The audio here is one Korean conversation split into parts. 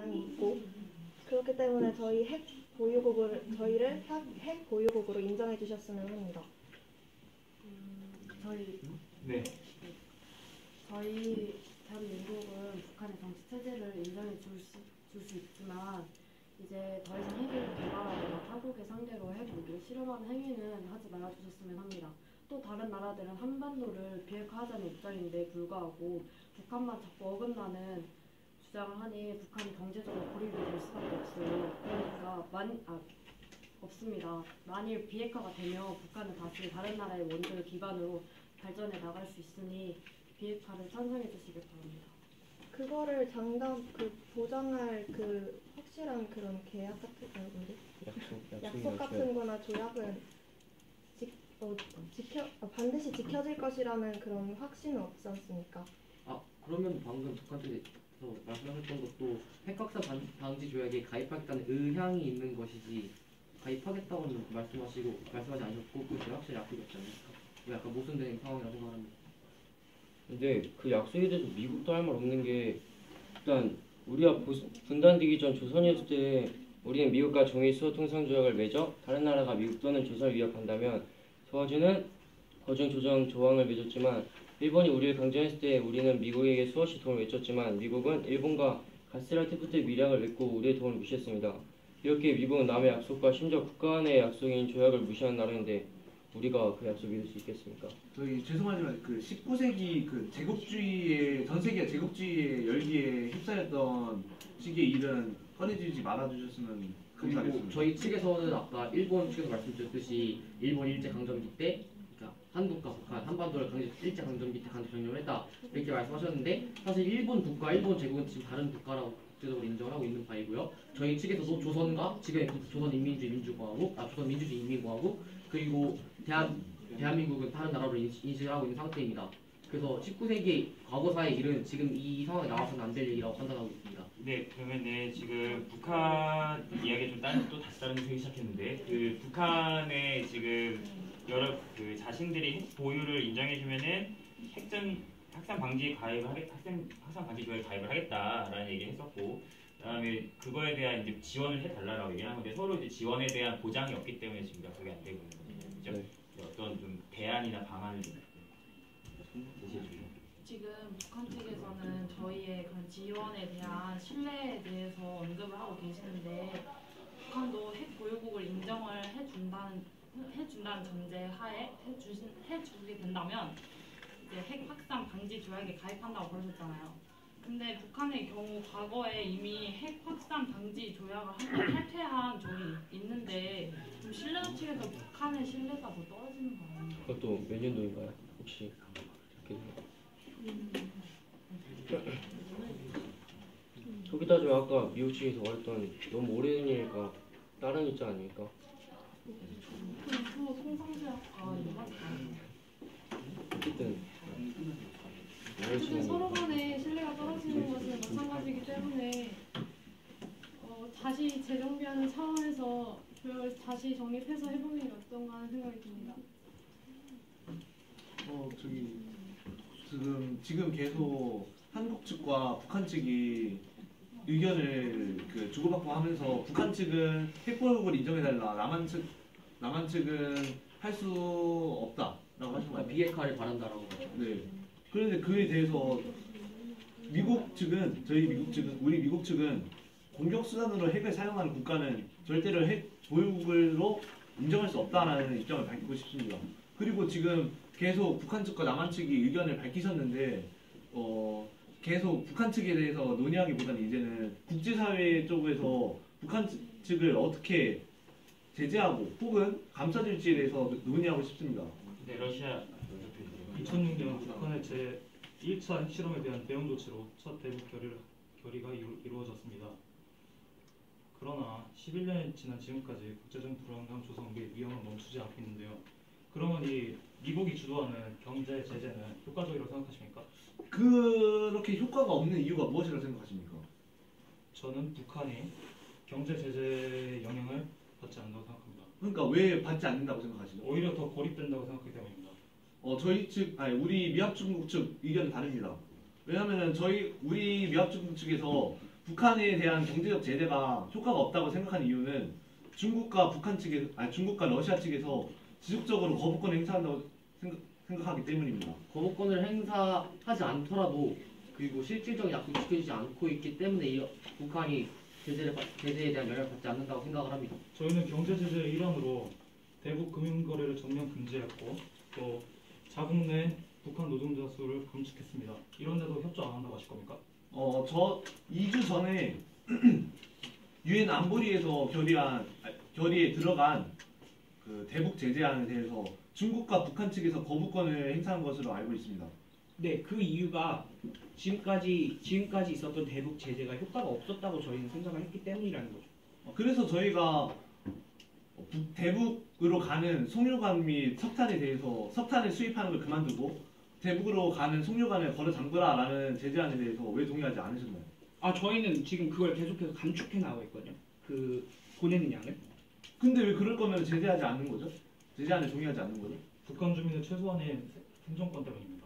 영향이 있고 그렇기 때문에 저희를 핵 보유국으로 인정해 주셨으면 합니다. 네. 저희 대한민국은 북한의 정치 체제를 인정해 줄 수 있지만 이제 더 이상 핵을 개발하거나 타국의 상대로 핵 무기를 실험하는 행위는 하지 말아주셨으면 합니다. 또 다른 나라들은 한반도를 비핵화하자는 입장인데 불구하고 북한만 자꾸 어긋나는 주장을 하니 북한이 경제적으로 고립이 될 수밖에 없어요. 그러니까 없습니다. 만일 비핵화가 되면 북한은 다시 다른 나라의 원조를 기반으로 발전해 나갈 수 있으니 비핵화를 찬성해 주시길 바랍니다. 그거를 보장할 확실한 그런 계약 같은 약속 같은 거나 조약은 반드시 지켜질 것이라는 그런 확신은 없지 않습니까? 그러면 방금 북한 쪽에서 말씀하셨던 것도 핵확산 방지 조약에 가입하겠다는 의향이 있는 것이지 가입하겠다고는 말씀하지 않으셨고 그게 확실히 약속이 없지 않습니까? 약간 모순된 상황이라고 생각합니다. 근데 그 약속에 대해서 미국도 할 말 없는 게 일단 우리가 분단되기 전 조선이었을 때 우리는 미국과 정의 수호 통상 조약을 맺어 다른 나라가 미국 또는 조선을 위협한다면 도와주는 거중 조정 조항을 맺었지만 일본이 우리를 강점했을 때 우리는 미국에게 수없이 도움을 외쳤지만 미국은 일본과 가스라테프트 밀약을 맺고 우리의 도움을 무시했습니다. 이렇게 미국은 남의 약속과 심지어 국가 간의 약속인 조약을 무시하는 나라인데 우리가 그 약속 믿을 수 있겠습니까? 저희 죄송하지만 그 19세기 그 제국주의의 전 세계 제국주의의 열기에 휩싸였던 시기의 일은 꺼내주지 말아주셨으면 감사하겠습니다. 저희 측에서는 아까 일본 측에서 말씀드렸듯이 일본 일제 강점기 때 그러니까 한국과 북한 한반도를 일제 강점기 때 강제 점령을 했다 이렇게 말씀하셨는데 사실 일본 제국은 지금 다른 국가라고 국제적으로 인정하고 있는 바이고요. 저희 측에서도 조선과 지금의 조선민주주의 인민공화국 그리고 대한민국은 다른 나라로 인식을 하고 있는 상태입니다. 그래서 19세기 과거사의 일은 지금 이 상황에 나와서는 안 될 얘기라고 판단하고 있습니다. 네, 그러면 지금 북한 이야기 좀 또 다시 다른 데서 시작했는데 그 북한의 지금 여러 그 자신들이 핵 보유를 인정해주면은 확산 방지 조약에 가입을 하겠다라는 얘기를 했었고, 그다음에 그거에 대한 이제 지원을 해달라고 얘기하는 건데 서로 이제 지원에 대한 보장이 없기 때문에 지금 약속이 안 되고 있는 거죠. 그죠? 네. 어떤 좀 대안이나 방안을 좀 제시해 주세요. 지금 북한 측에서는 저희의 그런 지원에 대한 신뢰에 대해서 언급을 하고 계시는데 북한도 핵 보유국을 인정을 해준다는 전제 하에 해주게 된다면 이제 핵 확산 방지 조약에 가입한다고 그러셨잖아요. 근데 북한의 경우 과거에 이미 핵 확산 방지 조약을 탈퇴한 적이 있는데 좀 신뢰 측에서 북한의 신뢰가 더 떨어지는 거 아닌가요? 그것도 몇 년도인가요? 혹시 저기 따지면 아까 미국 측에서 말했던 너무 오래된 일이니까 다른 입장 아닙니까? 어쨌든 서로 간에 신뢰가 떨어지는 것은 마찬가지이기 때문에 다시 재정비하는 차원에서 조약을 다시 정립해서 해보는 게 어떤가 하는 생각이 듭니다. 지금 계속 한국 측과 북한 측이 의견을 주고받고 하면서 북한 측은 핵보유국을 인정해달라, 남한 측은 할 수 없다라고 하신 거예요. 비핵화를 바란다라고. 네. 그런데 그에 대해서 우리 미국 측은 공격 수단으로 핵을 사용하는 국가는 절대로 핵 보유국으로 인정할 수 없다라는 입장을 밝히고 싶습니다. 그리고 지금 계속 북한 측과 남한 측이 의견을 밝히셨는데 계속 북한 측에 대해서 논의하기보다는 이제는 국제사회 쪽에서 북한 측을 어떻게 제재하고 혹은 감싸줄지에 대해서 논의하고 싶습니다. 네, 러시아 2006년 북한의 제1차 핵실험에 대한 대응 조치로 첫 대북 결의가 이루어졌습니다. 그러나 11년이 지난 지금까지 국제적 불안감 조성 및 위험은 멈추지 않고 있는데요. 그러면 이 미국이 주도하는 경제 제재는 효과적이라고 생각하십니까? 그렇게 효과가 없는 이유가 무엇이라고 생각하십니까? 저는 북한이 경제 제재의 영향을 받지 않는다고 생각합니다. 그러니까 왜 받지 않는다고 생각하시죠? 오히려 더 고립된다고 생각하기 때문입니다. 우리 미합중국 측 의견은 다릅니다. 왜냐하면 우리 미합중국 측에서 북한에 대한 경제적 제재가 효과가 없다고 생각하는 이유는 중국과 중국과 러시아 측에서 지속적으로 거부권 행사한다고 생각하기 때문입니다. 거부권을 행사하지 않더라도 그리고 실질적인 약속을 지켜주지 않고 있기 때문에 북한이 제재에 대한 영향을 받지 않는다고 생각을 합니다. 저희는 경제 제재의 일환으로 대북 금융 거래를 전면 금지했고 또 자국 내 북한 노동자 수를 감축했습니다. 이런데도 협조 안 한다고 하실 겁니까? 저 2주 전에 유엔 안보리에서 결의에 들어간 그 대북 제재안에 대해서 중국과 북한 측에서 거부권을 행사한 것으로 알고 있습니다. 네, 그 이유가 지금까지 있었던 대북 제재가 효과가 없었다고 저희는 생각을 했기 때문이라는 거죠. 그래서 저희가 대북으로 가는 송유관 및 석탄에 대해서 석탄을 수입하는 걸 그만두고 대북으로 가는 송유관을 걸어 잠그라라는 제재안에 대해서 왜 동의하지 않으셨나요? 아, 저희는 지금 그걸 계속해서 감축해 나가고 있거든요. 그 보내는 양을. 근데 왜 그럴 거면 제재하지 않는 거죠? 제재안에 동의하지 않는 거죠? 북한 주민의 최소한의 생존권 때문입니다.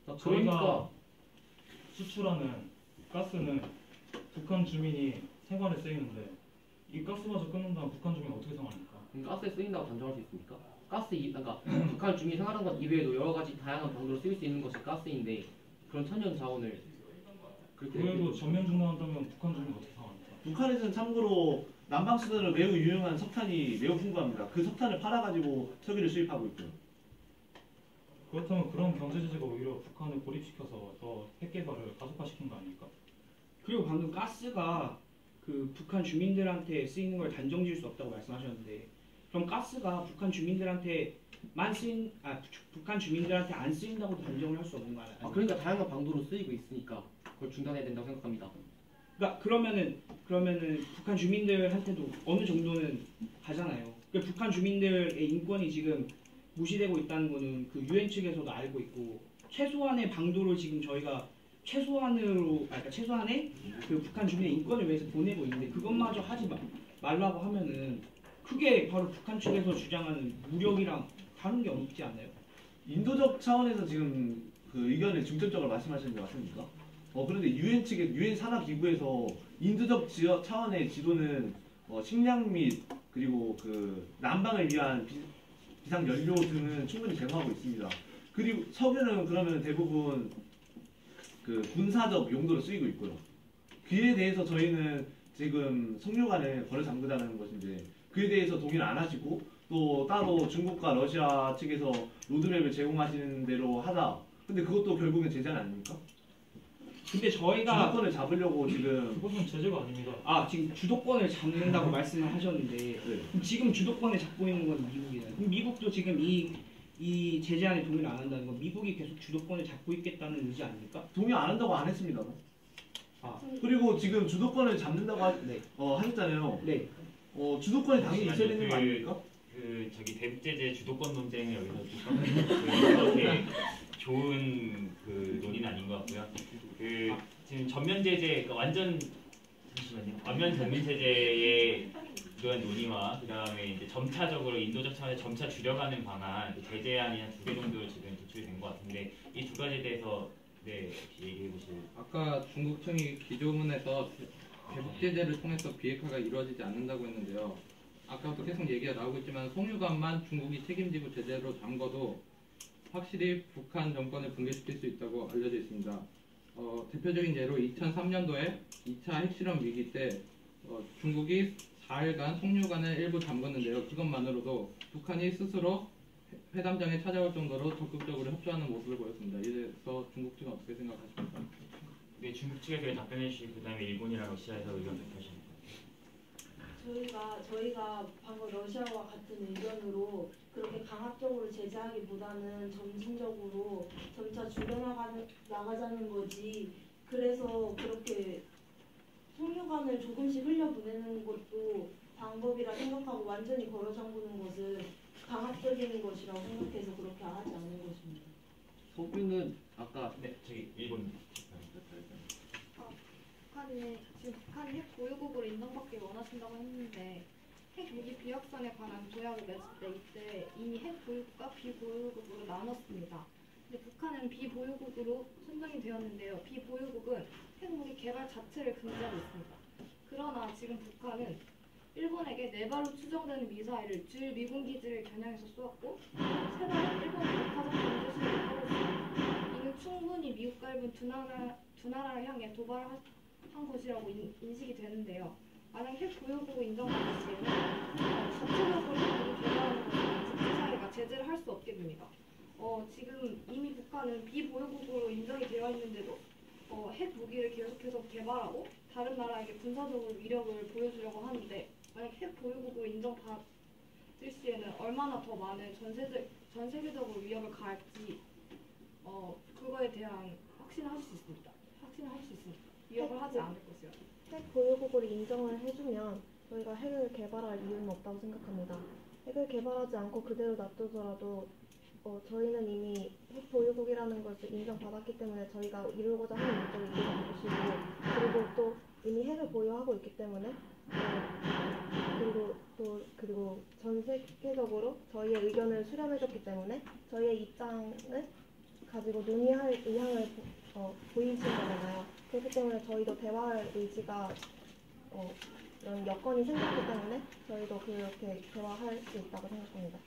그러니까 저희가 수출하는 가스는 북한 주민이 생활에 쓰이는데 이 가스마저 끊는다면 북한 주민은 어떻게 생활합니까? 가스에 쓰인다고 단정할 수 있습니까? 그러니까 북한 주민이 생활하는 것 이외에도 여러 가지 다양한 방도로 쓰일 수 있는 것이 가스인데 그런 천연 자원을 그렇게 그래도 전면 중단한다면 북한 주민은 어떻게 생활합니까? 북한에서는 참고로 남방수단으로 매우 유용한 석탄이 매우 풍부합니다. 그 석탄을 팔아가지고 석유를 수입하고 있고요. 그렇다면 그런 경제 제재가 오히려 북한을 고립시켜서 더 핵 개발을 가속화시킨 거 아닙니까? 그리고 방금 가스가 그 북한 주민들한테 쓰이는 걸 단정 지을 수 없다고 말씀하셨는데 그럼 가스가 북한 주민들한테만 북한 주민들한테 안 쓰인다고 단정을 할 수 없는 거 아니에요? 그러니까 다양한 방도로 쓰이고 있으니까 그걸 중단해야 된다고 생각합니다. 그러니까 그러면은 북한 주민들한테도 어느 정도는 가잖아요. 그러니까 북한 주민들의 인권이 지금 무시되고 있다는 거는 그 유엔 측에서도 알고 있고 최소한의 방도로 지금 저희가 최소한의 그 북한 주민의 인권을 위해서 보내고 있는데 그것마저 하지 말라고 하면은 그게 바로 북한 측에서 주장하는 무력이랑 다른 게 없지 않나요? 인도적 차원에서 지금 그 의견을 중점적으로 말씀하시는 게 맞습니까? 그런데 유엔 산하 기구에서 인도적 차원의 지도는 식량 및 그리고 그 난방을 위한 비상 연료 등은 충분히 제공하고 있습니다. 그리고 석유는 그러면 대부분 그 군사적 용도로 쓰이고 있고요. 그에 대해서 저희는 지금 석유관을 걸어 잠그다는 것인데 그에 대해서 동의를 안 하시고 또 따로 중국과 러시아 측에서 로드맵을 제공하시는 대로 하자. 근데 그것도 결국엔 제재 아닙니까? 근데 저희가 주도권을 잡으려고 지금 그것은 제재가 아닙니다. 지금 주도권을 잡는다고 말씀을 하셨는데 네. 지금 주도권을 잡고 있는 건 미국이잖아요. 그럼 미국도 지금 이 제재안에 동의를 안 한다는 건 미국이 계속 주도권을 잡고 있겠다는 의지 아닙니까? 동의 안 한다고 안 했습니다. 그리고 지금 주도권을 잡는다고 하셨잖아요. 네. 주도권이 당연히 있어야 되는 거 아닙니까? 대북 제재 주도권 논쟁을 여기서 그렇게 좋은 그 논의는 아닌 것 같고요. 지금 전면 제재, 완면 전면 제재의 이러한 논의와 그다음에 이제 점차적으로 인도적 차원에서 점차 줄여가는 방안, 제재안이 한 2개 정도 지금 도출이 된 것 같은데 이 두 가지에 대해서 혹시 얘기해 보실? 아까 중국 청이 기조문에서 대북 제재를 통해서 비핵화가 이루어지지 않는다고 했는데요. 아까부터 계속 얘기가 나오고 있지만 송유관만 중국이 책임지고 제재로 잠궈도 확실히 북한 정권을 붕괴시킬 수 있다고 알려져 있습니다. 대표적인 예로 2003년도에 2차 핵실험 위기 때 중국이 4일간 송유관을 일부 잠궜는데요. 그것만으로도 북한이 스스로 회담장에 찾아올 정도로 적극적으로 협조하는 모습을 보였습니다. 이래서 중국 측은 어떻게 생각하십니까? 네, 중국 측에서 답변해 주시고 그다음에 일본이랑 러시아에서 의견 발표하십니다. 저희가 방금 러시아와 같은 의견으로 그렇게 강압적으로 제재하기보다는 점진적으로 점차 나가자는 거지. 그래서 그렇게 송유관을 조금씩 흘려보내는 것도 방법이라 생각하고 완전히 걸어 잠그는 것은 강압적인 것이라고 생각해서 그렇게 하지 않는 것입니다. 석유는 아까 일본. 북한이 핵 보유국으로 인정받기 원하신다고 했는데 핵 무기 비확산에 관한 조약을 맺을 때 이때 이미 핵 보유국과 비보유국으로 나눴습니다. 근데 북한은 비보유국으로 선정이 되었는데요. 비보유국은 핵무기 개발 자체를 금지하고 있습니다. 그러나 지금 북한은 일본에게 4발로 추정되는 미사일을 주일 미군 기지를 겨냥해서 쏘았고 3발은 일본 백화점 경제 시설을 하고 있습니다. 이는 충분히 미국과 일본 두 나라를 향해 도발한 것이라고 인식이 되는데요. 만약 핵 보유국을 인정받을 시에는 자체적으로 핵무기 개발하는 것은 국제사회가 제재를 할 수 없게 됩니다. 지금 이미 북한은 비보유국으로 인정이 되어 있는데도 핵 무기를 계속해서 개발하고 다른 나라에게 군사적으로 위력을 보여주려고 하는데 만약 핵 보유국으로 인정받을 시에는 얼마나 더 많은 전 세계적으로 위협을 가할지 그거에 대한 확신을 할 수 있습니다. 위협을 하지 않을 것이요. 핵 보유국으로 인정을 해주면 저희가 핵을 개발할 이유는 없다고 생각합니다. 핵을 개발하지 않고 그대로 놔두더라도 저희는 이미 핵 보유국이라는 것을 인정받았기 때문에 저희가 이루고자 하는 목적을 이루는 것이고 그리고 또 이미 핵을 보유하고 있기 때문에 그리고 전 세계적으로 저희의 의견을 수렴해줬기 때문에 저희의 입장을 가지고 논의할 의향을 보이신 거잖아요. 그렇기 때문에 저희도 대화할 의지가 이런 여건이 생겼기 때문에 저희도 그렇게 대화할 수 있다고 생각합니다.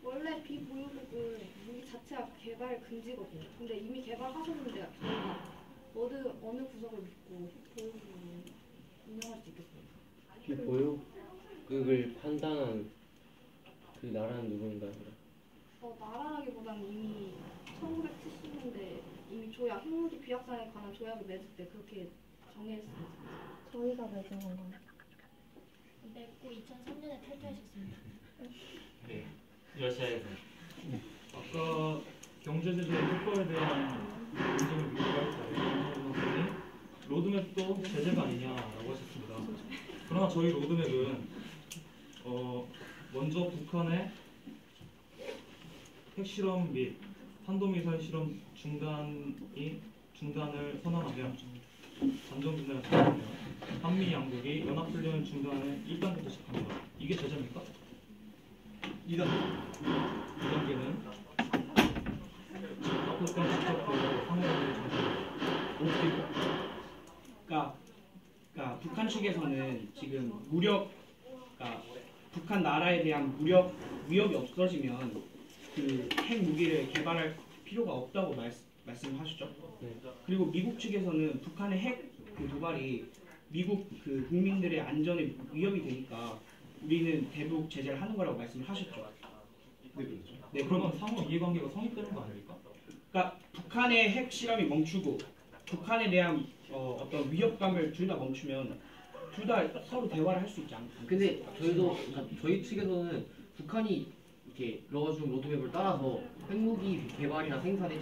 원래 비보유국은 무기 자체가 개발 금지거든요. 근데 이미 개발하셨는데 저희가 어느 구석을 믿고 보유국을 인정할 수 있겠습니까? 비보유국을 판단한 그 나라는 누구인가요? 나라라기보다는 이미 1970년대 이미 조약, 핵무기 비약상에 관한 조약을 맺을 때 그렇게 정했습니다. 저희가 맺은 건가요? 맺고 2003년에 탈퇴하셨습니다. 네, 러시아에서. 아까 경제제재 효과에 대한 논쟁을 미국할 때 김정은 선생님이 로드맵도 제재가 아니냐라고 하셨습니다. 그러나 저희 로드맵은 먼저 북한의 핵실험 및 탄도미사일 실험 중단을 선언하며 잠정 중단을 선언하며 한미 양국이 연합훈련 중단을 1단부터 시작합니다. 이게 제재입니까? 2단계는 적극적 직접 보고 상호간의 정신. 그러니까 북한 측에서는 지금 그러니까 북한 나라에 대한 위협이 없어지면 그 핵 무기를 개발할 필요가 없다고 말씀하셨죠. 네. 그리고 미국 측에서는 북한의 핵 그 도발이 미국 그 국민들의 안전에 위협이 되니까 우리는 대북 제재를 하는 거라고 말씀을 하셨죠. 네, 그렇죠. 네, 그러면 상호 이해관계가 성립되는 거 아닙니까? 그러니까 북한의 핵 실험이 멈추고 북한에 대한 어떤 위협감을 둘 다 멈추면 둘 다 서로 대화를 할 수 있지 않을까? 근데 저희 측에서는 북한이 이렇게 넣어준 로드맵을 따라서 핵무기 개발이나 생산에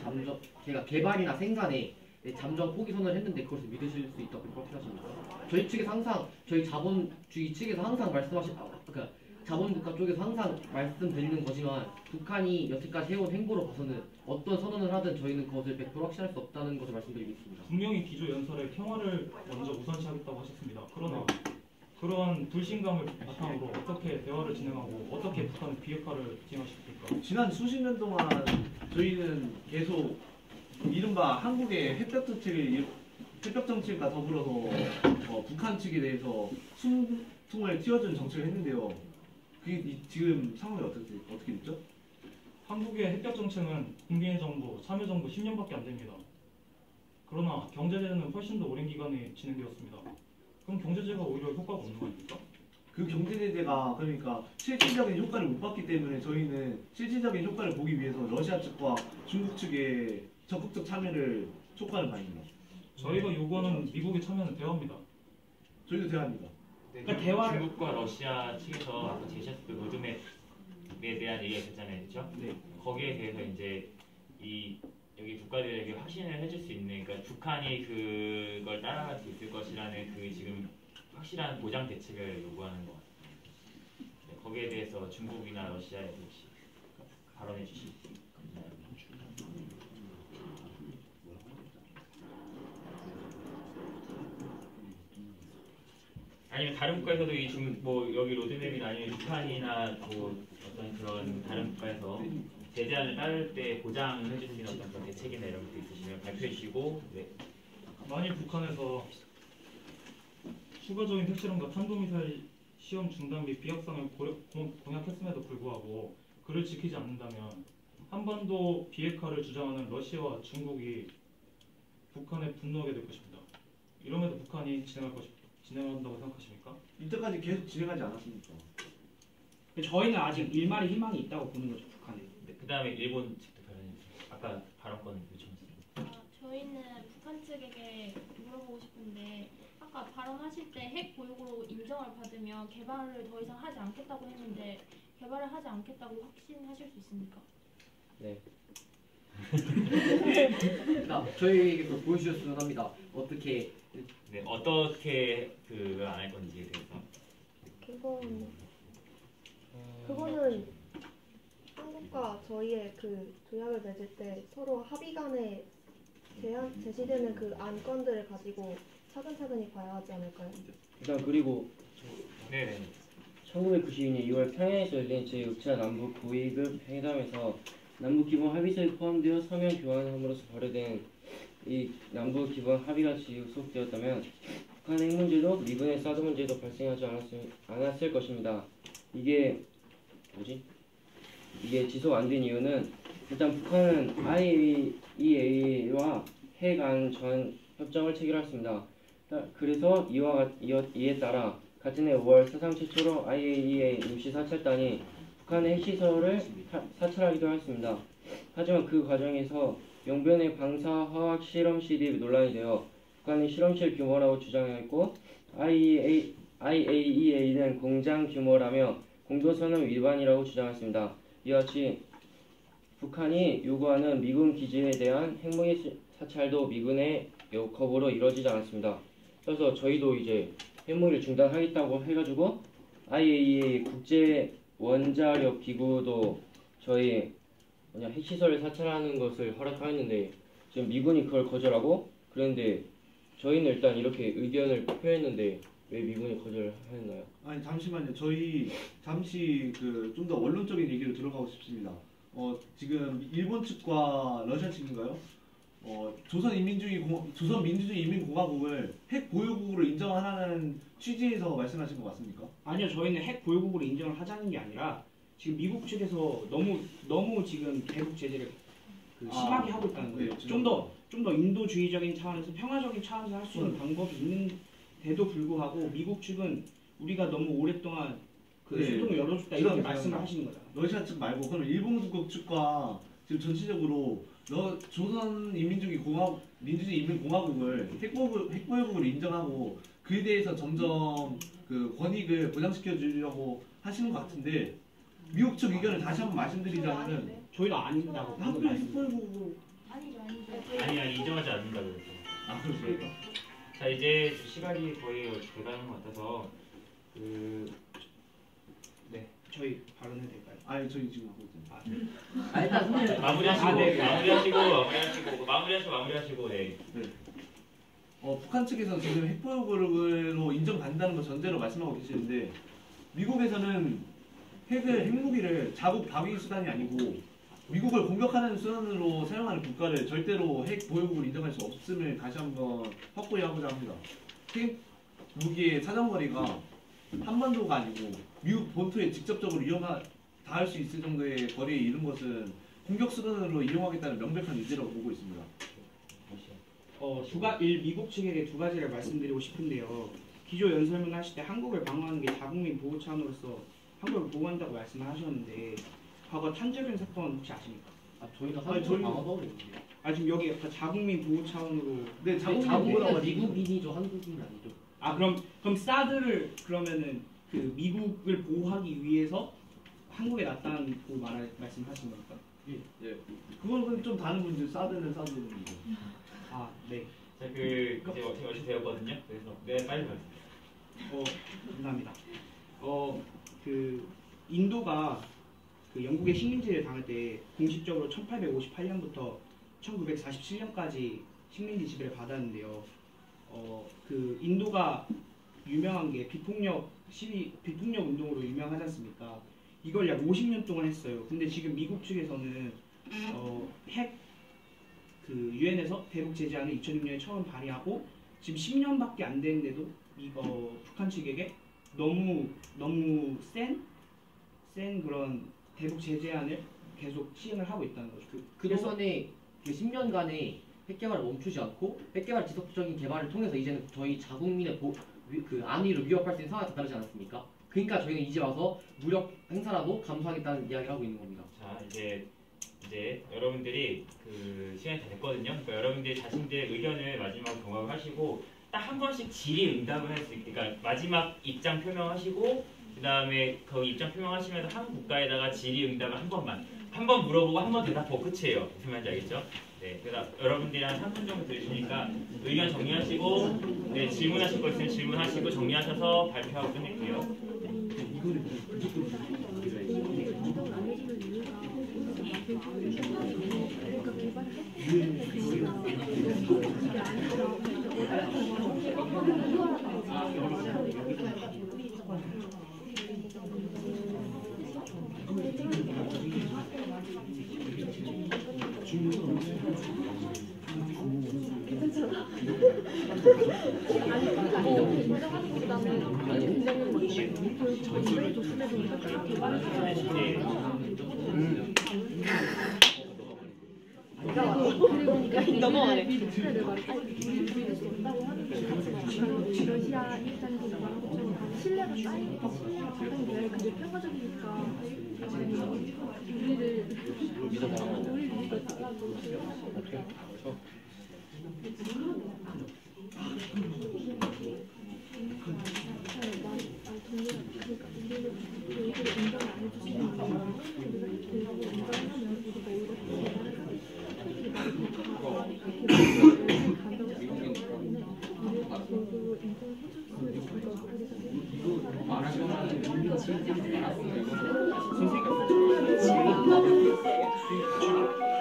제가 개발이나 생산에 잠정 포기 선언을 했는데 그것을 믿으실 수 있다고 그렇게 하십니까? 저희 측에서 항상 저희 자본주의 측에서 항상 그러니까 자본국가 쪽에서 항상 말씀드리는 거지만 북한이 여태까지 해온 행보로 봐서는 어떤 선언을 하든 저희는 그것을 100% 확신할 수 없다는 것을 말씀드리겠습니다. 분명히 기조연설에 평화를 먼저 우선시하겠다고 하셨습니다. 그러나 그런 불신감을 바탕으로 어떻게 대화를 진행하고 어떻게 북한의 비핵화를 진행하십니까? 지난 수십 년 동안 저희는 계속 이른바 한국의 핵벽 정책과 더불어서 북한 측에 대해서 숨통을 틔워주는 정책을 했는데요. 그게 지금 상황이 어떻게 됐죠? 한국의 핵벽 정책은 국민의 정부, 참여정부 10년밖에 안 됩니다. 그러나 경제제재는 훨씬 더 오랜 기간이 진행되었습니다. 그럼 경제제재가 오히려 효과가 없는 거 아닙니까? 그 경제제재가 그러니까 실질적인 효과를 못 봤기 때문에 저희는 실질적인 효과를 보기 위해서 러시아 측과 중국 측의 적극적 참여를 촉구하는 바입니다. 저희가 요구하는 미국의 참여는 대화입니다. 저희도 대화합니다. 네, 그러니까 중국과 러시아 측에서 아까 제시했을 때 로드맵에 대한 얘기가 있었잖아요, 그렇죠? 네. 거기에 대해서 이제 여기 국가들에게 확신을 해줄 수 있는, 그러니까 북한이 그걸 따라갈 수 있을 것이라는 그 지금 확실한 보장 대책을 요구하는 것 같아요. 네, 거기에 대해서 중국이나 러시아에서 혹시 발언해 주실 수 있나요? 아니면 다른 국가에서도 뭐 여기 로드맵이나 아니면 북한이나 뭐 어떤 그런 다른 국가에서 제재안을 따를 때 보장해 주시는 어떤 그런 대책이나 이런 것도 있으시면 발표해 주시고 네. 만일 북한에서 추가적인 핵실험과 탄도미사일 시험 중단 및 비약상을 공약했음에도 불구하고 그를 지키지 않는다면 한반도 비핵화를 주장하는 러시아와 중국이 북한에 분노하게 될 것입니다. 이럼에도 북한이 진행한다고 생각하십니까? 이때까지 계속 진행하지 않았습니까? 저희는 아직 일말의 희망이 있다고 보는 거죠, 북한에. 네, 그 다음에 일본 측도 발언해 주세요. 아까 발언권 요청했습니다. 저희는 북한 측에게 물어보고 싶은데 아까 발언하실 때 핵 보유국으로 인정을 받으면 개발을 더 이상 하지 않겠다고 했는데 개발을 하지 않겠다고 확신하실 수 있습니까? 네. 저희에게 그걸 보여주셨으면 합니다. 어떻게 네, 어떻게 그걸 안 할 건지에 대해서. 그거는 한국과 저희의 그 조약을 맺을 때 서로 합의 간에 제시되는 그 안건들을 가지고 차근차근히 봐야 하지 않을까요? 일단 그리고 네네. 1992년 2월 평양에서 열린 제6차 남북 고위급 회담에서 남북 기본 합의서에 포함되어 서면 교환함으로써 발효된 이 남북 기본 합의가 지속되었다면 북한의 핵 문제도 미군의 사드 문제도 발생하지 않았을 것입니다. 이게 지속 안 된 이유는 일단 북한은 IAEA와 핵 안전 협정을 체결했습니다. 그래서 이에 따라 같은 해 5월 사상 최초로 IAEA 임시 사찰단이 북한의 핵시설을 사찰하기도 했습니다. 하지만 그 과정에서 영변의 방사화학 실험실이 논란이 되어 북한이 실험실 규모라고 주장했고 IAEA는 공장 규모라며 공도선언 위반이라고 주장했습니다. 이와 같이 북한이 요구하는 미군 기지에 대한 핵무기 사찰도 미군의 거부로 이루어지지 않았습니다. 그래서 저희도 이제 핵무기를 중단하겠다고 해가지고 IAEA 국제 원자력 기구도 저희 핵시설을 사찰하는 것을 허락하였는데 지금 미군이 그걸 거절하고 그런데 저희는 일단 이렇게 의견을 표했는데 왜 미군이 거절하였나요? 아니 잠시만요. 저희 잠시 그 좀 더 원론적인 얘기로 들어가고 싶습니다. 지금 일본 측과 러시아 측인가요? 조선민주주의 인민공화국을 핵 보유국으로 인정하라는 취지에서 말씀하신 것 같습니까? 아니요, 저희는 핵 보유국으로 인정을 하자는 게 아니라 지금 미국 측에서 너무 지금 대북 제재를 심하게 하고 있다는 거예요. 네, 좀 더 인도주의적인 차원에서 평화적인 차원에서 할 수 있는 방법이 있는데도 불구하고 미국 측은 우리가 너무 오랫동안 네. 수동을 열어줬다 이렇게 말씀을 하시는 거잖아요. 러시아 측 말고 그럼 일본 국적 측과 지금 전체적으로 민주주의 인민공화국을 핵보유국으로 인정하고 그에 대해서 점점 그 권익을 보장시켜 주려고 하시는 것 같은데 미국 측 의견을 다시 한번 말씀드리자면은 저희도 아닌다고 방금 핵보유국으로 아니죠. 아니 인정하지 않는다 그랬죠. 그렇습니까? 자 이제 시간이 거의 돼가는 것 같아서 저희 발언해도 될까요? 아니 저희 지금 하고 있잖아요. 일단 마무리하시고 네. 북한 측에서 지금 핵보유국으로 인정받는다는 걸 전제로 말씀하고 계시는데 미국에서는 핵무기를 자국 방위 수단이 아니고 미국을 공격하는 수단으로 사용하는 국가를 절대로 핵보유국으로 인정할 수 없음을 다시 한번 확고히 하고자 합니다. 핵무기의 사정거리가 한반도가 아니고 미국 본토에 직접적으로 닿을 수 있을 정도의 거리에 이른 것은 공격 수단으로 이용하겠다는 명백한 의지라고 보고 있습니다. 미국 측에게 두 가지를 말씀드리고 싶은데요. 기조 연설문 하실 때 한국을 방어하는 게 자국민 보호 차원으로서 한국을 보호한다고 말씀을 하셨는데 과거 탄저균 사건 혹시 아십니까? 저희가 한국을 방어하고 있는데 지금 여기 약간 자국민 보호 차원으로 네, 자국민은 미국인이죠, 한국인이 아니죠. 그럼 사드를 그러면은 그 미국을 보호하기 위해서 한국에 났다고 말씀하신 겁니까? 예. 그건 좀 다른 문제. 사드는 문제. 네. 자 이제 어제 배웠거든요. 그래서 빨리 말씀해. 감사합니다. 인도가 그 영국의 식민지를 당할 때 공식적으로 1858년부터 1947년까지 식민지 지배를 받았는데요. 그 인도가 유명한 게 비폭력 운동으로 유명하지 않습니까? 이걸 약 50년 동안 했어요. 근데 지금 미국 측에서는 핵 그 유엔에서 대북 제재안을 2006년에 처음 발의하고 지금 10년밖에 안 됐는데도 북한 측에게 너무 센 그런 대북 제재안을 계속 시행을 하고 있다는 거죠. 그동안에 그 10년간의 핵 개발을 멈추지 않고 핵 개발 지속적인 개발을 통해서 이제는 저희 자국민의 그 안위를 위협할 수 있는 상황에 다다르지 않았습니까? 그러니까 저희는 이제 와서 무력 행사라도 감수하겠다는 이야기를 하고 있는 겁니다. 자, 이제 여러분들이 그 시간이 다 됐거든요. 그러니까 여러분들이 자신들의 의견을 마지막으로 경험을 하시고 딱 한 번씩 질의응답을 할 수 있게, 그러니까 마지막 입장 표명하시고 그 다음에 그 입장 표명하시면서 한 국가에다가 질의응답을 한 번 물어보고 한 번 대답하고 끝이에요. 무슨 말인지 알겠죠? 네, 그래서 여러분들이 한 3분 정도 들으시니까 의견 정리하시고, 네, 질문하실 거 있으면 질문하시고 정리하셔서 발표하고 끝낼게요. 넘어가네. 러시아 입장에서 말한 것처럼 신뢰가 쌓이니까 신뢰가 가는데 그게 평가적이니까 우리를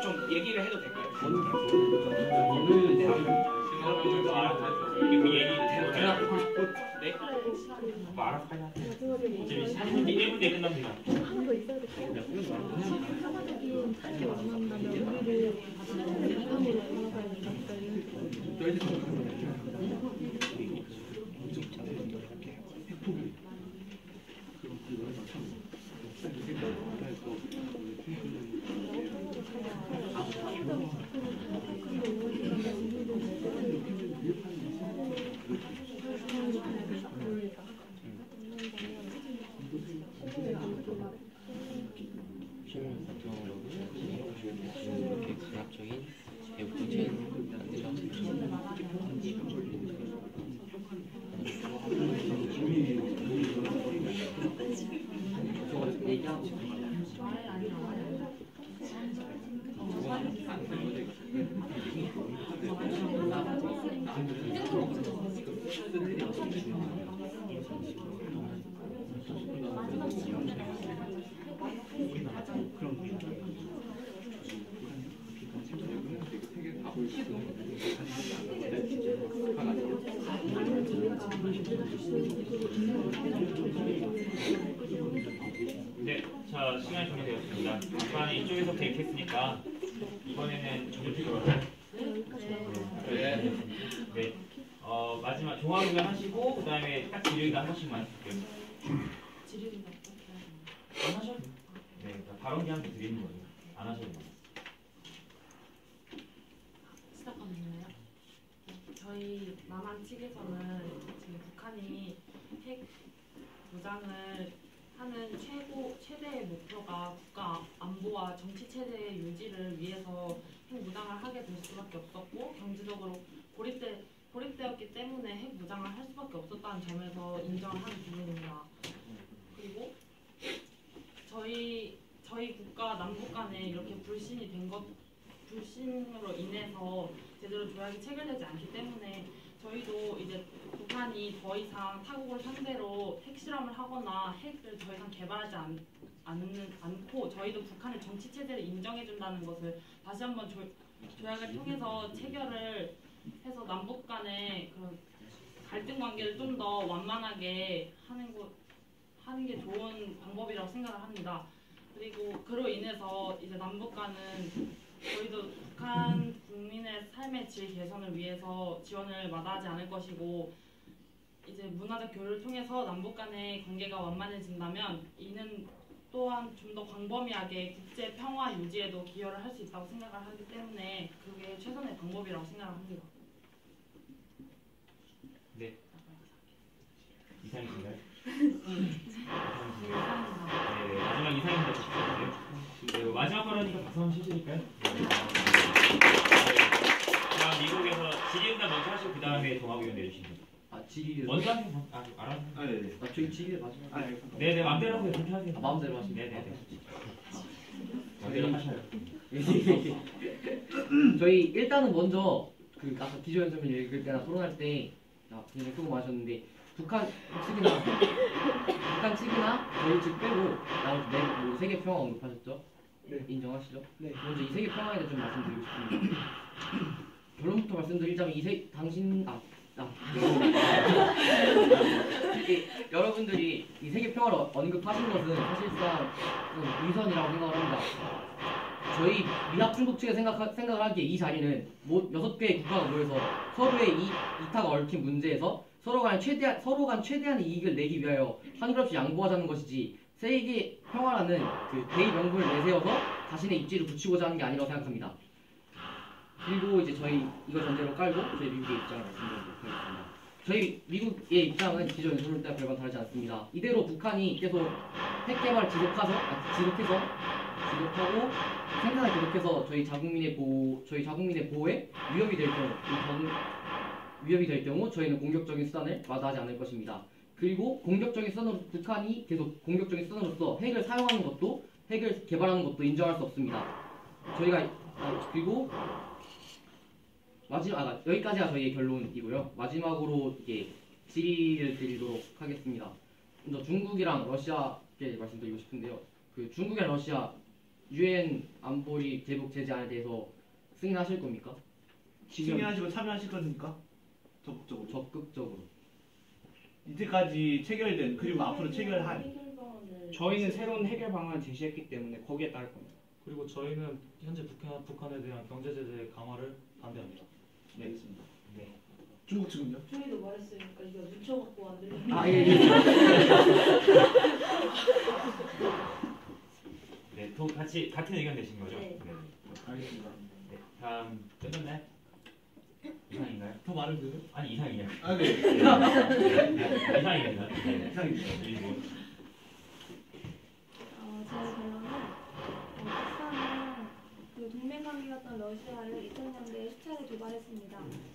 좀 얘기를 해도 될까요? 네? 뭐 알아서 빨리 하세요. 이제 사진 1분 뒤에 끝납니다. 한거 있어야 될까요? 평가적인 삶이 원한다면 우리를 신뢰를 바탕으로 돌아가야 된다니까요. 이렇게 강압적인 대북 정책을 만들려고 네, 자, 시간이 정리되었습니다. 북한이 이쪽에서 계획했으니까 이번에는 전체적으로 네, 마지막 종합의견 하시고 그 다음에 딱 질의가 한 번씩만 할게요. 안 하셔도 돼요. 네, 그러니까 발언기한테 드리는 거예요. 안 하셔도 돼요. 시작하겠나요? 저희 남한 측에서는 지금 북한이 핵 무장을 하는 최대의 목표가 국가 안보와 정치 체제의 유지를 위해서 핵 무장을 하게 될 수밖에 없었고 경제적으로 고립되었기 때문에 핵 무장을 할 수밖에 없었다는 점에서 인정을 하는 부분입니다. 그리고 저희 국가 남북 간에 이렇게 불신으로 인해서 제대로 조약이 체결되지 않기 때문에 저희도 이제 북한이 더 이상 타국을 상대로 핵실험을 하거나 핵을 더 이상 개발하지 않고 저희도 북한의 정치 체제를 인정해준다는 것을 다시 한번 조약을 통해서 체결을 해서 남북 간의 그 갈등 관계를 좀 더 완만하게 하는 게 좋은 방법이라고 생각을 합니다. 그리고 그로 인해서 이제 남북 간은 저희도 북한 국민의 삶의 질 개선을 위해서 지원을 마다하지 않을 것이고 이제 문화적 교류를 통해서 남북 간의 관계가 완만해진다면 이는 또한 좀 더 광범위하게 국제 평화 유지에도 기여를 할 수 있다고 생각을 하기 때문에 그게 최선의 방법이라고 생각을 합니다. 네. 이상이신가요? 네, 마지막 이상입니다. 네, 마지막 발언이니까 박수 한번 치시니까요. 네. 다음 미국에서 질의응답 먼저 하시고 그 다음에 동학의원 내주시면 됩니다. 아 질의를 먼저 하세요. 알아서. 네네. 저희 질의를 마지막에. 네네, 마음대로 하세요. 그렇게 하세요. 마음대로 하시면. 네네네. 마음대로 하셔요. 저희 일단은 먼저 그 아까 기조연 선배님 읽을 때나 토론할 때 그냥 끄고 마셨는데 북한 측이나 저희 측 빼고 나머지 세계 평화 언급하셨죠? 네. 인정하시죠? 네. 먼저 이 세계 평화에 대해 좀 말씀드리고 싶습니다. 결론부터 말씀드리자면 여러분들이 이 세계 평화를 언급하신 것은 사실상 좀 위선이라고 생각을 합니다. 저희 미합 중국 측에 생각을 하기에 이 자리는 6개의 국가가 모여서 서로의 이타가 얽힌 문제에서 서로 간 최대한의 이익을 내기 위하여 한결없이 양보하자는 것이지 세계 평화라는 그 대의 명분을 내세워서 자신의 입지를 굳히고자 하는 게 아니라고 생각합니다. 그리고 이제 저희 이거 전제로 깔고 저희 미국의 입장을 말씀드리도록 하겠습니다. 저희 미국의 입장은 기존 연설을 때와 별반 다르지 않습니다. 이대로 북한이 계속 핵 개발을 지속하고 생산을 계속해서 저희 자국민의 보호에 위협이 될 경우 저희는 공격적인 수단을 마다하지 않을 것입니다. 그리고 북한이 계속 공격적인 수단으로서 핵을 사용하는 것도 핵을 개발하는 것도 인정할 수 없습니다. 그리고 여기까지가 저희의 결론이고요. 마지막으로 이게 질의를 드리도록 하겠습니다. 먼저 중국이랑 러시아께 말씀드리고 싶은데요. 그 중국이랑 러시아 UN 안보리 대북 제재안에 대해서 승인하실 겁니까? 승인하시고 참여하실 겁니까? 적극적으로. 이때까지 체결된 그리고 앞으로 체결할 저희는 새로운 해결 방안을 제시했기 때문에 거기에 따를 겁니다. 그리고 저희는 현재 북한에 대한 경제 제재 강화를 반대합니다. 네, 알겠습니다. 네. 중국 측은요? 저희도 말했으니까 이거 묻혀갖고 안 들리는. 네, 또 같이 같은 의견 내신 거죠? 네. 알겠습니다. 네, 다음 끝났나요? 이상인가요? 더 많은 거요? 아니 이상이에요. 네. 이상입니다. 이상입니다. 일본. 제 결론은 북한은 그 동맹관계였던 러시아를 2000년대에 수차례 도발했습니다.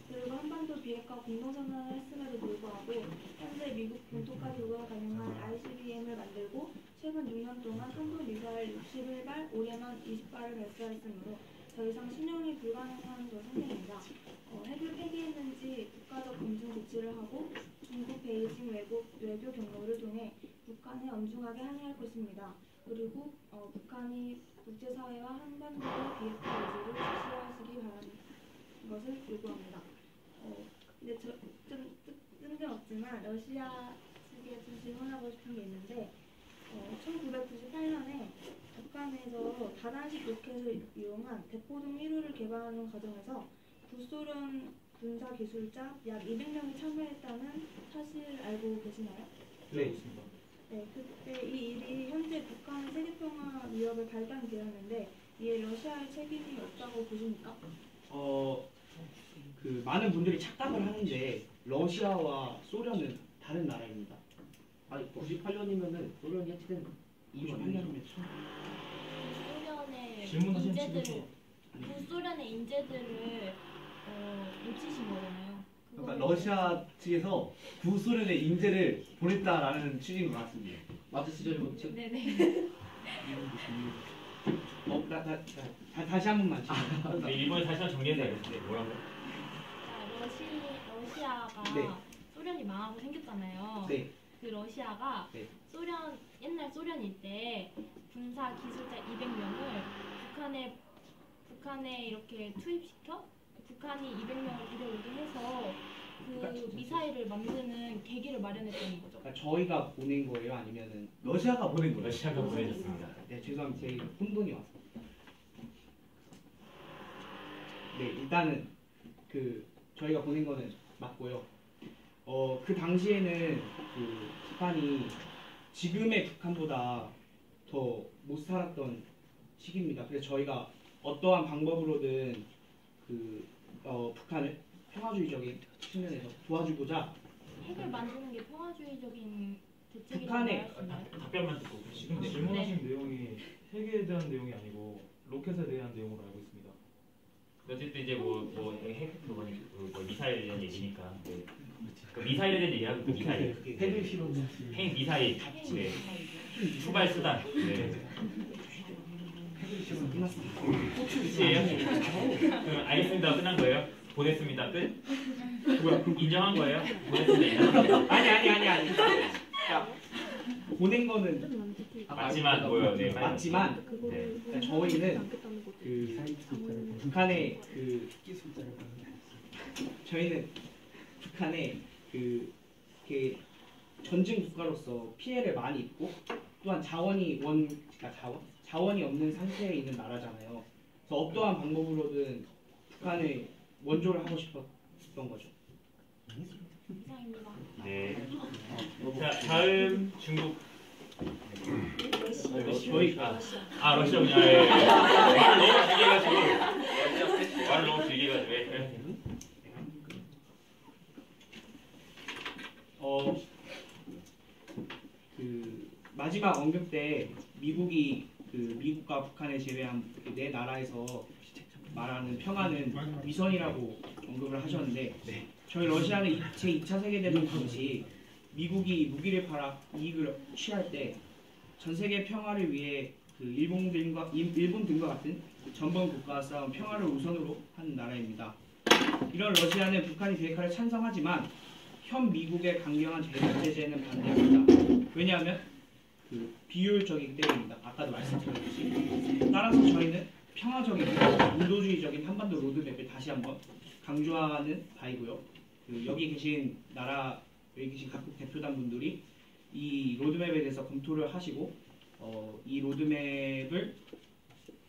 그리고 한반도 비핵화 공동선언을 했음에도 불구하고 현재 미국 본토까지 우가 가능한 ICBM을 만들고 최근 6년 동안 탄도미사일 61발, 올해만 20발을 발사했으므로 더 이상 신용이 불가능한 것입니다. 핵을 폐기했는지 국가적 검증 조치를 하고 중국 베이징 외교 경로를 통해 북한에 엄중하게 항의할 것입니다. 그리고 북한이 국제사회와 한반도의 비핵화 유지를 실시하시기 바라는 것을 요구합니다. 근데 좀 뜬금없지만 러시아 측에 좀 질문하고 싶은 게 있는데 1998년에 북한에서 다단식 로켓을 이용한 대포동 1호를 개발하는 과정에서 구소련 군사기술자 약 200명이 참여했다는 사실 알고 계시나요? 네, 있습니다. 네, 그때 이 일이 현재 북한의 세계평화 위협을 발견되었는데 이에 러시아의 책임이 없다고 보십니까? 그 많은 분들이 착각을 하는데 러시아와 소련은 다른 나라입니다. 아니 98년이면은 소련이 해체된 이유가 98년이면 소련의 질문하신 인재들을 구소련의 인재들을 놓치신 거잖아요. 그러니까 러시아 측에서 구소련의 인재를 보냈다라는 취지인 것 같습니다. 맞으시죠, 일본 측? 네네. 다시 한 번만. 네, 일본에 다시 한번 정리해서 네, 뭐라고? 러시아가 네. 소련이 망하고 생겼잖아요. 네. 그 러시아가 네. 옛날 소련일 때 군사 기술자 200명을 북한에 이렇게 투입시켜 북한이 200명을 데려오게 해서 그 미사일을 만드는 계기를 마련했다는 거죠. 그러니까 저희가 보낸 거예요, 아니면은 러시아가 보낸 거예요. 러시아가 보내줬습니다. 네, 죄송합니다. 제 혼돈이 와서. 네, 일단은 그 저희가 보낸 거는 맞고요. 그 당시에는 그 북한이 지금의 북한보다 더 못 살았던 시기입니다. 그래서 저희가 어떠한 방법으로든 그 북한을 평화주의적인 측면에서 도와주고자 핵을 만드는 게 평화주의적인 대책이라고 북한의 말할 수 있나요? 답변만 듣고 지금 네. 질문하신 내용이 핵에 대한 내용이 아니고 로켓에 대한 내용으로 알고 있습니다. 어쨌든 이제 미사일에 대한 얘기니까 그 미사일에 대한 얘기하고 그 미사일 핵을 실험했지. 핵 미사일 네. 후발 수단 네. 끝이에요? 알겠습니다. 끝난 거예요? 보냈습니다. 끝? 인정한 거예요? 보냈습니다. 아니. 자, 보낸 거는 맞지만 뭐요? 네, 맞지만 네. 그러니까 저희는 그 북한의 그 저희는 북한의 그 이렇게 전쟁 국가로서 피해를 많이 입고 또한 자원이 없는 상태에 있는 나라잖아요. 그래서 어떠한 방법으로든 북한을 원조를 하고 싶었던 거죠. 이상입니다. 네. 자, 다음 중국. 저희가 러시아군요. 예. 말을 너무 길게 가지고. 예. 그 마지막 언급 때 미국과 북한을 제외한 그 네 나라에서 말하는 평화는 위선이라고 언급을 하셨는데 저희 러시아는 제2차 세계대전 당시 미국이 무기를 팔아 이익을 취할 때 전 세계 평화를 위해 그 일본 등과 같은 전범 국가와 싸운 평화를 우선으로 하는 나라입니다. 이런 러시아는 북한이 비핵화를 찬성하지만 현 미국의 강경한 제재는 반대합니다. 왜냐하면 그 비효율적이기 때문입니다. 아까도 말씀드렸듯이. 따라서 저희는 평화적이고 인도주의적인 한반도 로드맵을 다시 한번 강조하는 바이고요. 그 여기 계신 각국 대표단 분들이 이 로드맵에 대해서 검토를 하시고 이 로드맵에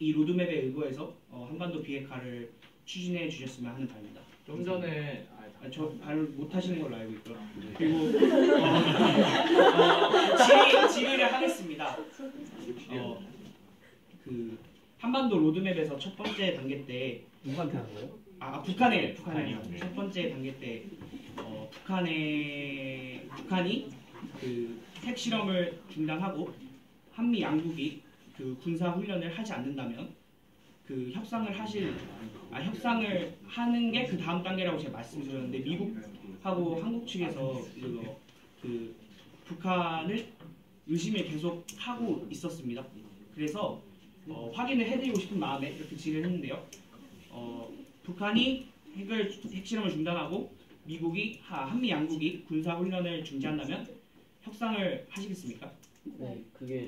의거해서 한반도 비핵화를 추진해 주셨으면 하는 바입니다. 좀 전에 저 발을 못 하시는 걸로 알고 있고요. 그리고 질의를 하겠습니다. 그 한반도 로드맵에서 첫 번째 단계 때 누구한테 한 거예요? 북한이요. 첫 번째 단계 때 북한이 그 핵실험을 중단하고 한미 양국이 그 군사 훈련을 하지 않는다면 그 협상을 하는 게 그 다음 단계라고 제가 말씀드렸는데 미국하고 한국 측에서 그 북한을 의심을 계속 하고 있었습니다. 그래서 확인을 해드리고 싶은 마음에 이렇게 질의를 했는데요. 북한이 핵실험을 중단하고 한미 양국이 군사 훈련을 중지한다면 협상을 하시겠습니까? 네, 그게